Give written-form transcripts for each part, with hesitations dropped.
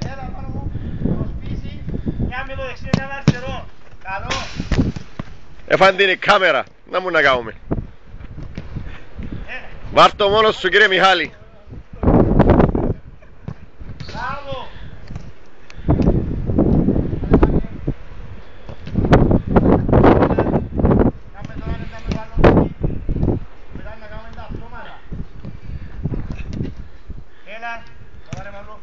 Έλα πάνω μου, προσπίσει, μια με το δεξί, μια με αριστερό. Καλό. Έφαν την η κάμερα, να μου να κάνουμε. Βάρ' το μόνος σου κύριε Μιχάλη. Μπράβο. Κάμε τώρα, δεν κάμε πάνω εκεί. Μετά να κάνουμε τα αυτόματα. Έλα, θα πάρε μάλλον.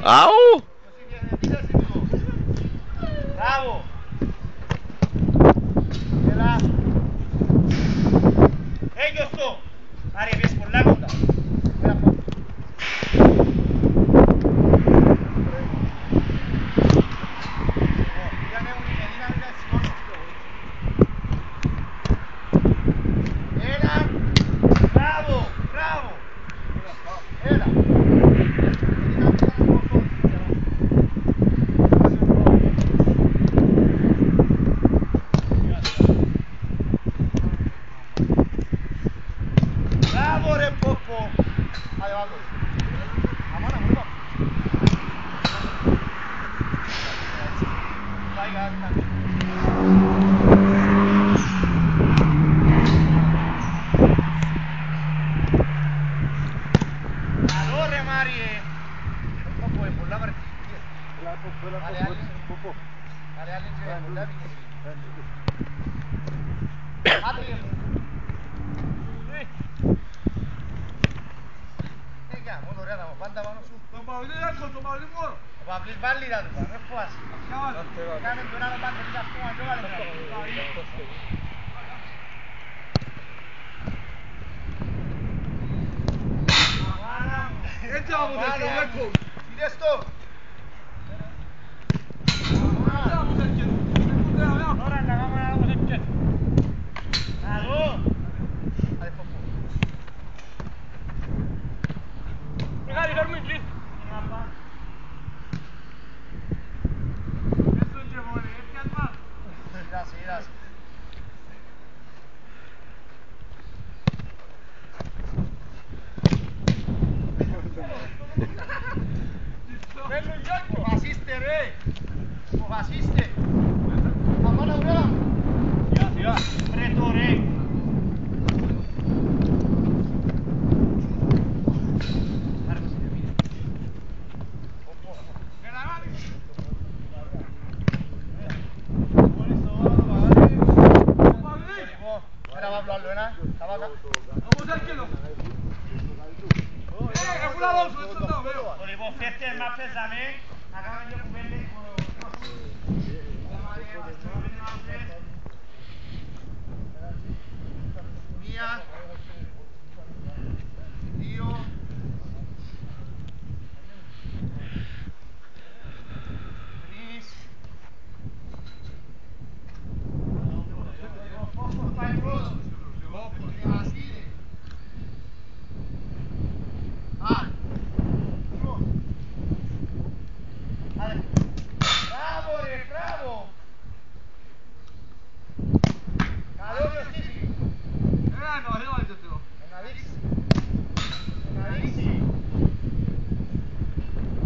Αου! Μπράβο. Έλα. Έγιωστο. Άρη, πιες πολλά κοντά. Έλα, πάμε. Πήγαμε μου η δύναμη να σηκώσεις το. Έλα. Μπράβο, μπράβο. Έλα. Bravo re Popo! Vai, vado. A mano, muy bien. Vai, gasta. Allora, Marie. Un po' puoi pullare per Popo. Dale, Ale, pullare. Adri. Μόνο ωραία θα μου πάντα πάνω σου. Το Παυλί έρχο, το Παυλί μόνο. Ο Παυλής βάλει τα του, δεν φοβάσαι. Κάμε τον άλλο πάντα και αυτό μας έβαλε κάτι. Έτσι από το κελέκο. Είδες το. Τώρα να κάνουμε ένα όμως έτσι. Καλό. Άντε Ποπό. Μεγάλη φέρμη κλείσει. Είδασε, είδασε. Αποφασίστε ρε. Αποφασίστε. Αμάνα ουρά. Σιγά, σιγά. Ρε το ρε. Λοιπόν, φέρτε να πέσαμε, να κάνουμε δύο κουβέντες. Μία, δύο, τρεις, Bravo ρε, bravo! Καλό Ιωσήφη! Να δείξει! Να δείξει!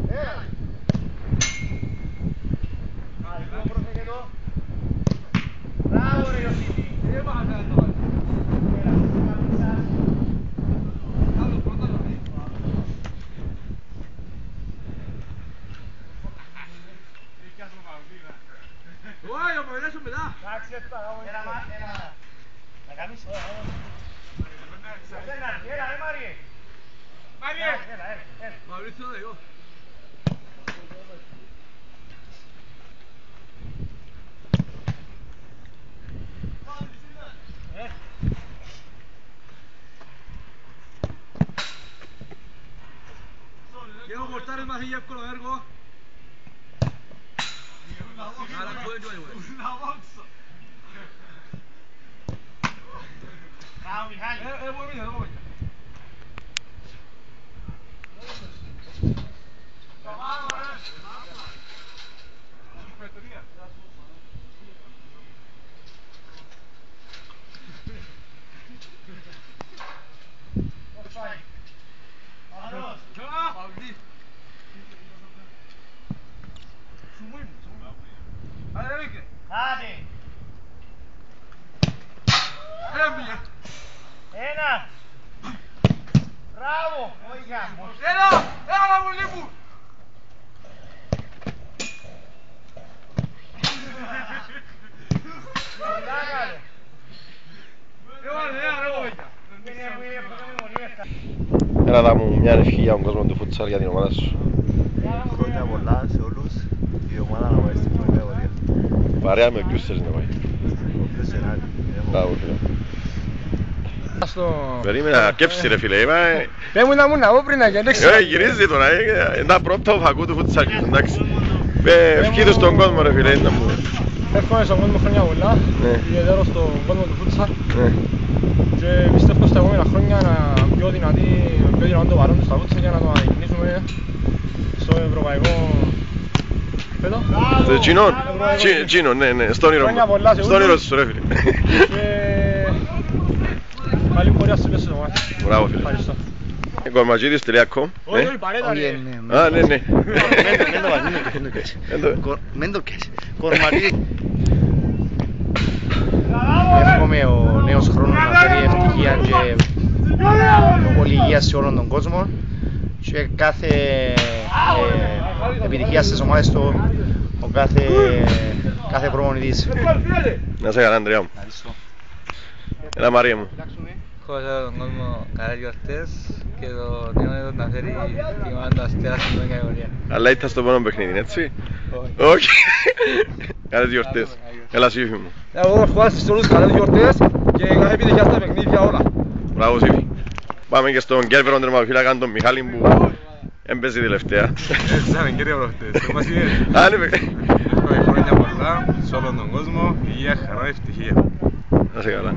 Έλα! Λίγο πρόσεχε εδώ! Μπράβο ρε Ιωσήφη! Έλα, Uai, eu vou deixar me dar. Era la camisa. Era, Marie. Marie. Era. Maurizio de yo. Quiero cortar el majillas con los ergos. Una boxa. Bravo, Mihaly. Voy a mirar. πήγε. Ένα. Μπράβο. Έλα να μου λείπουν. Έλα δά μου μια ευχή για τον κόσμο του φούτσαλ για την ομάδα σου. Χρόνια πολλά σε όλους. Η ομάδα να πάει στην πρώτη κατηγορία. Παρέα με ποιους θες να πάει. Όποιος ενάρει. Μπράβο φίλε. Περίμενα να κέψει ρε φίλε. Δεν μου να μου να πω πριν να γεννέξει. Γυρίζει τώρα. Είναι τα πρώτα φακού του φούτσαλ. Εντάξει. Ευχή του στον κόσμο ρε φίλε. Εύχομαι στον κόσμο χρόνια πολλά. Ιδιαίτερα στον κόσμο του φούτσαλ. Και πιστεύω στα επόμενα χρόνια να πιο δυνατό παρόν στα φούτσαλ για να το ανακοινήσουμε στο ευρωπαϊκό πέτο. Τζίνο, ναι, στον όνειρο μου. Στον όνειρο σου ρε φίλε. Καλή πορεία στο πέσο το μάτι. Μπράβο φίλε. Ευχαριστώ. Κορματζίδης.com. Όχι, παρέτα ρε. Α, ναι. Μεν το κες. Κορματίδη. Εύχομαι ο νέος χρόνος να φέρει ευτυχία και πολύ υγεία σε όλον τον κόσμο και κάθε επιτυχία στις ομάδες του ο κάθε προπονητής. Να σε καλά Ανδρέα μου. Έλα Μαρία μου. Ευχαριστώ τον κόσμο καλές γιορτές και το νέο έτος να φέρει την ομάδα Αστέρας στην πρώτη κατηγορία. Αλλά ήρθα στο πόνο παιχνίδι, έτσι. Όχι. Καλές γιορτές. Έλα Σύφη μου. Εγώ ευχαριστώ σε όλους καλές γιορτές και κάθε επιτυχία στα παιχνίδια όλα. Μπράβο Σύφη. Πάμε και στον Κέρβερον τερματοφύλακα τον Μιχάλη που έμπαιζε τελευταία. Έτσι θα με κύριε προχτές, το μας είναι. Άντε με. Έχουμε χρόνια πολλά σε όλον τον κόσμο, υγεία, χαρά, ευτυχία. Να σε καλά.